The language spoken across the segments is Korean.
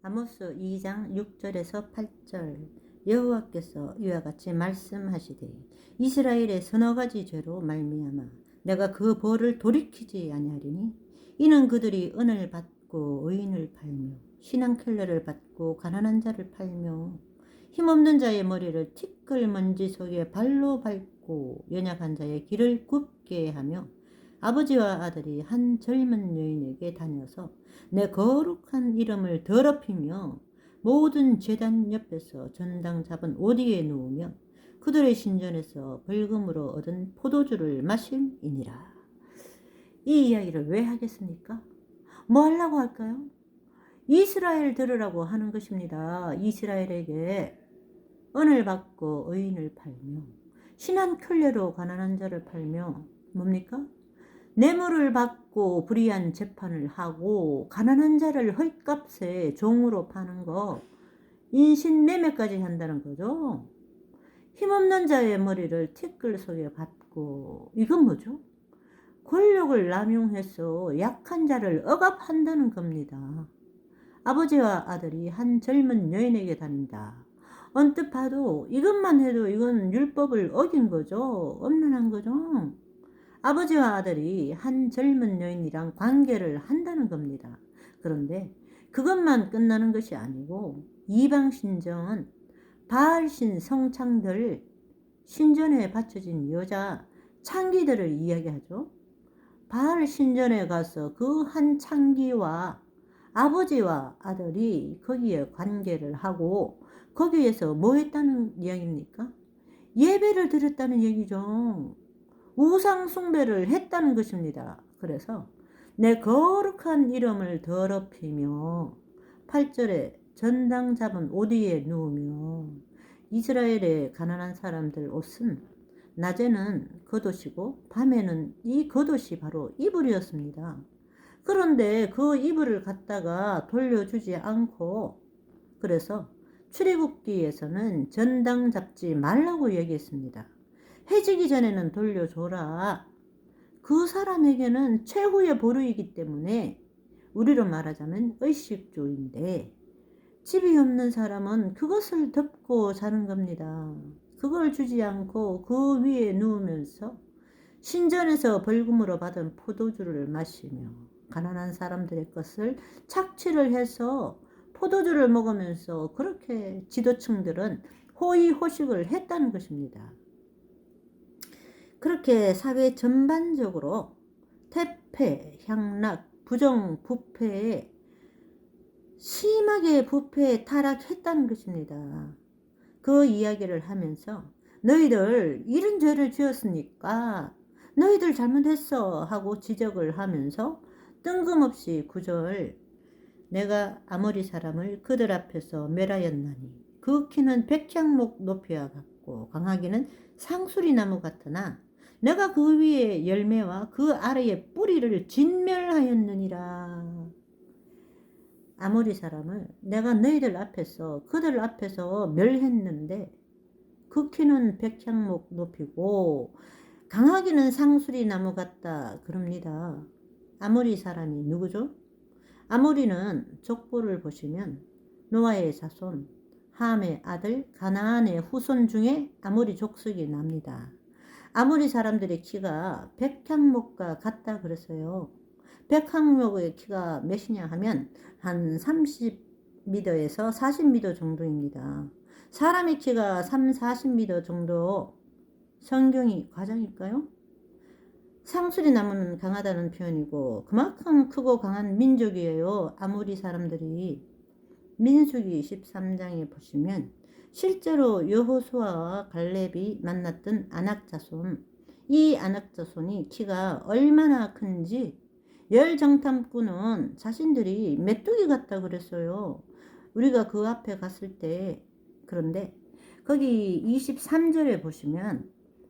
아모스 2장 6절에서 8절. 여호와께서 이와 같이 말씀하시되 이스라엘의 서너 가지 죄로 말미암아 내가 그 벌을 돌이키지 아니하리니 이는 그들이 은을 받고 의인을 팔며 신앙켈레를 받고 가난한 자를 팔며 힘없는 자의 머리를 티끌 먼지 속에 발로 밟고 연약한 자의 길을 굽게 하며 아버지와 아들이 한 젊은 여인에게 다녀서 내 거룩한 이름을 더럽히며 모든 제단 옆에서 전당 잡은 옷 위에 누우며 그들의 신전에서 벌금으로 얻은 포도주를 마심이니라. 이 이야기를 왜 하겠습니까? 뭐 하려고 할까요? 이스라엘 들으라고 하는 것입니다. 이스라엘에게 은을 받고 의인을 팔며 신한켤레로 가난한 자를 팔며 뭡니까? 뇌물을 받고 불의한 재판을 하고 가난한 자를 헐값에 종으로 파는 거, 인신매매까지 한다는 거죠. 힘없는 자의 머리를 티끌 속에 받고, 이건 뭐죠? 권력을 남용해서 약한 자를 억압한다는 겁니다. 아버지와 아들이 한 젊은 여인에게 다닌다. 언뜻 봐도 이것만 해도 이건 율법을 어긴 거죠. 엄란한 거죠. 아버지와 아들이 한 젊은 여인이랑 관계를 한다는 겁니다. 그런데 그것만 끝나는 것이 아니고 이방 신정은 바알신 성창들, 신전에 바쳐진 여자 창기들을 이야기하죠. 바알 신전에 가서 그 한 창기와 아버지와 아들이 거기에 관계를 하고 거기에서 뭐 했다는 이야기입니까? 예배를 드렸다는 얘기죠. 우상 숭배를 했다는 것입니다. 그래서 내 거룩한 이름을 더럽히며 8절에 전당 잡은 옷 위에 누우며 이스라엘의 가난한 사람들 옷은 낮에는 겉옷이고 밤에는 이 겉옷이 바로 이불이었습니다. 그런데 그 이불을 갖다가 돌려주지 않고 그래서 출애굽기에서는 전당 잡지 말라고 얘기했습니다. 해지기 전에는 돌려줘라. 그 사람에게는 최후의 보루이기 때문에 우리로 말하자면 의식주인데 집이 없는 사람은 그것을 덮고 자는 겁니다. 그걸 주지 않고 그 위에 누우면서 신전에서 벌금으로 받은 포도주를 마시며 가난한 사람들의 것을 착취를 해서 포도주를 먹으면서 그렇게 지도층들은 호의호식을 했다는 것입니다. 그렇게 사회 전반적으로 퇴폐, 향락, 부정, 부패에 심하게 부패에 타락했다는 것입니다. 그 이야기를 하면서 너희들 이런 죄를 지었으니까 너희들 잘못했어 하고 지적을 하면서 뜬금없이 9절 내가 아모리 사람을 그들 앞에서 멸하였나니 그 키는 백향목 높이와 같고 강하기는 상수리나무 같으나 내가 그 위에 열매와 그 아래에 뿌리를 진멸하였느니라. 아모리 사람을 내가 너희들 앞에서 그들 앞에서 멸했는데 그 키는 백향목 높이고 강하기는 상수리나무 같다 그럽니다. 아모리 사람이 누구죠? 아모리는 족보를 보시면 노아의 자손 함의 아들 가나안의 후손 중에 아모리 족속이 납니다. 아모리 사람들의 키가 백향목과 같다 그랬어요. 백향목의 키가 몇이냐 하면 한 30m에서 40m 정도입니다. 사람의 키가 40m 정도 성경이 과장일까요? 상수리나무는 강하다는 표현이고 그만큼 크고 강한 민족이에요. 아모리 사람들이. 민수기 13장에 보시면 실제로 여호수아와 갈렙이 만났던 아낙자손, 이 아낙자손이 키가 얼마나 큰지 열정탐꾼은 자신들이 메뚜기 같다 그랬어요. 우리가 그 앞에 갔을 때. 그런데 거기 23절에 보시면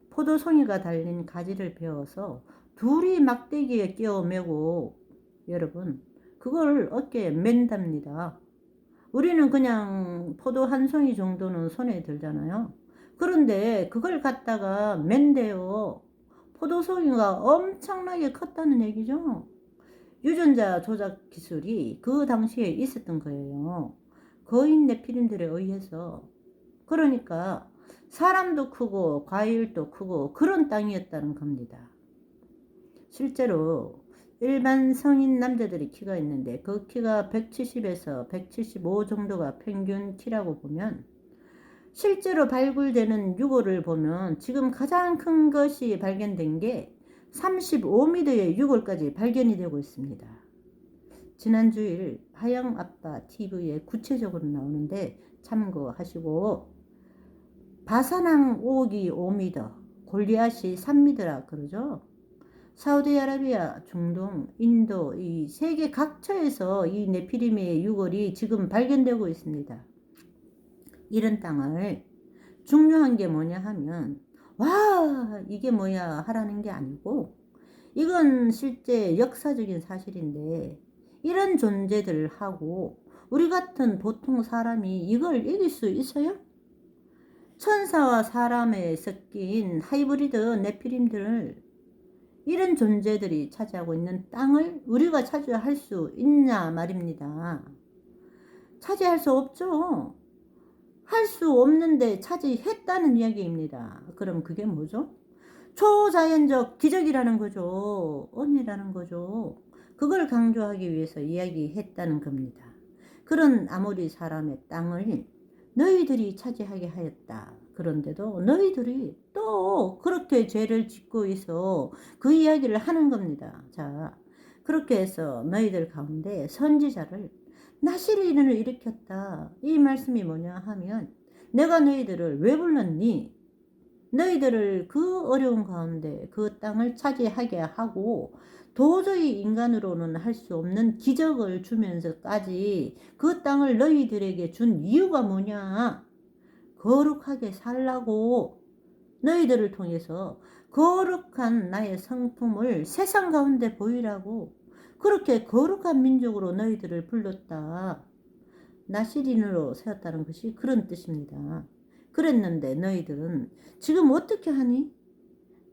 포도송이가 달린 가지를 베어서 둘이 막대기에 끼워 매고 여러분 그걸 어깨에 맨답니다. 우리는 그냥 포도 한 송이 정도는 손에 들잖아요. 그런데 그걸 갖다가 맨대요. 포도송이가 엄청나게 컸다는 얘기죠. 유전자 조작 기술이 그 당시에 있었던 거예요. 거인 네피림들에 의해서. 그러니까 사람도 크고 과일도 크고 그런 땅이었다는 겁니다. 실제로 일반 성인 남자들이 키가 있는데 그 키가 170에서 175 정도가 평균 키라고 보면, 실제로 발굴되는 유골을 보면 지금 가장 큰 것이 발견된 게 35m의 유골까지 발견이 되고 있습니다. 지난 주일 하영아빠 TV에 구체적으로 나오는데 참고하시고, 바사낭 옥이 5m, 골리앗이 3m라 그러죠. 사우디아라비아, 중동, 인도 이 세계 각처에서 이 네피림의 유골이 지금 발견되고 있습니다. 이런 땅을 중요한 게 뭐냐 하면, 와 이게 뭐야 하라는 게 아니고, 이건 실제 역사적인 사실인데 이런 존재들을 하고 우리 같은 보통 사람이 이걸 이길 수 있어요? 천사와 사람에 섞인 하이브리드 네피림들을, 이런 존재들이 차지하고 있는 땅을 우리가 차지할 수 있냐 말입니다. 차지할 수 없죠. 할 수 없는데 차지했다는 이야기입니다. 그럼 그게 뭐죠? 초자연적 기적이라는 거죠. 은혜라는 거죠. 그걸 강조하기 위해서 이야기했다는 겁니다. 그런 아모리 사람의 땅을 너희들이 차지하게 하였다. 그런데도 너희들이 또 그렇게 죄를 짓고 있어 그 이야기를 하는 겁니다. 자, 그렇게 해서 너희들 가운데 선지자를 나시린을 일으켰다. 이 말씀이 뭐냐 하면, 내가 너희들을 왜 불렀니? 너희들을 그 어려운 가운데 그 땅을 차지하게 하고 도저히 인간으로는 할 수 없는 기적을 주면서까지 그 땅을 너희들에게 준 이유가 뭐냐? 거룩하게 살라고, 너희들을 통해서 거룩한 나의 성품을 세상 가운데 보이라고, 그렇게 거룩한 민족으로 너희들을 불렀다. 나시린으로 세웠다는 것이 그런 뜻입니다. 그랬는데 너희들은 지금 어떻게 하니?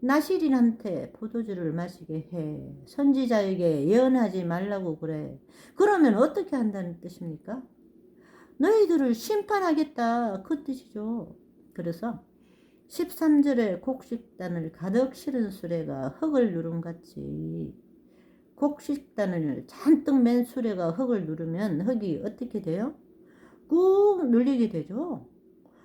나시린한테 포도주를 마시게 해. 선지자에게 예언하지 말라고 그래. 그러면 어떻게 한다는 뜻입니까? 너희들을 심판하겠다 그 뜻이죠. 그래서 13절에 곡식단을 가득 실은 수레가 흙을 누름같이, 곡식단을 잔뜩 맨 수레가 흙을 누르면 흙이 어떻게 돼요? 꾹 눌리게 되죠.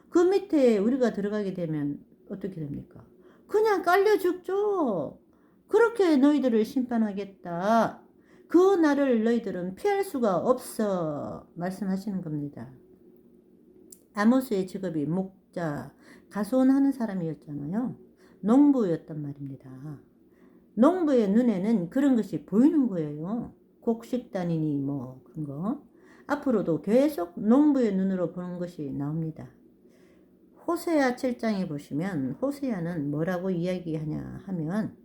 그 밑에 우리가 들어가게 되면 어떻게 됩니까? 그냥 깔려 죽죠. 그렇게 너희들을 심판하겠다. 그 날을 너희들은 피할 수가 없어 말씀하시는 겁니다. 아모스의 직업이 목자, 가수원하는 사람이었잖아요. 농부였단 말입니다. 농부의 눈에는 그런 것이 보이는 거예요. 곡식단이니 뭐 그런 거. 앞으로도 계속 농부의 눈으로 보는 것이 나옵니다. 호세아 7장에 보시면 호세아는 뭐라고 이야기하냐 하면,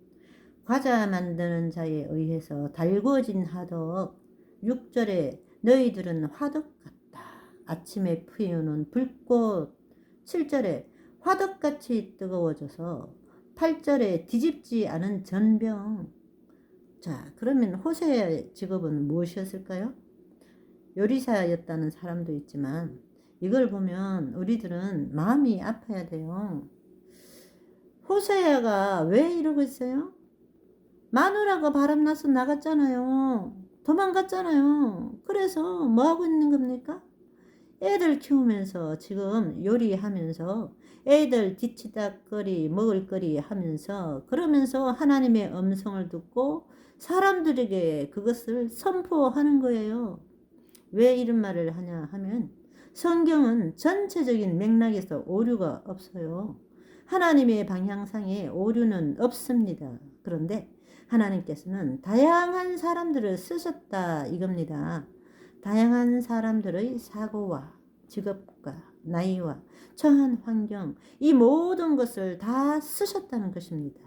과자 만드는 자에 의해서 달구어진 화덕, 6절에 너희들은 화덕 같다. 아침에 피우는 불꽃, 7절에 화덕같이 뜨거워져서, 8절에 뒤집지 않은 전병. 자, 그러면 호세아의 직업은 무엇이었을까요? 요리사였다는 사람도 있지만 이걸 보면 우리들은 마음이 아파야 돼요. 호세아가 왜 이러고 있어요? 마누라가 바람나서 나갔잖아요. 도망갔잖아요. 그래서 뭐 하고 있는 겁니까? 애들 키우면서 지금 요리하면서 애들 뒤치다거리 먹을거리 하면서, 그러면서 하나님의 음성을 듣고 사람들에게 그것을 선포하는 거예요. 왜 이런 말을 하냐 하면, 성경은 전체적인 맥락에서 오류가 없어요. 하나님의 방향상에 오류는 없습니다. 그런데 하나님께서는 다양한 사람들을 쓰셨다 이겁니다. 다양한 사람들의 사고와 직업과 나이와 처한 환경, 이 모든 것을 다 쓰셨다는 것입니다.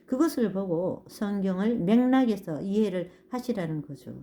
그것을 보고 성경을 맥락에서 이해를 하시라는 거죠.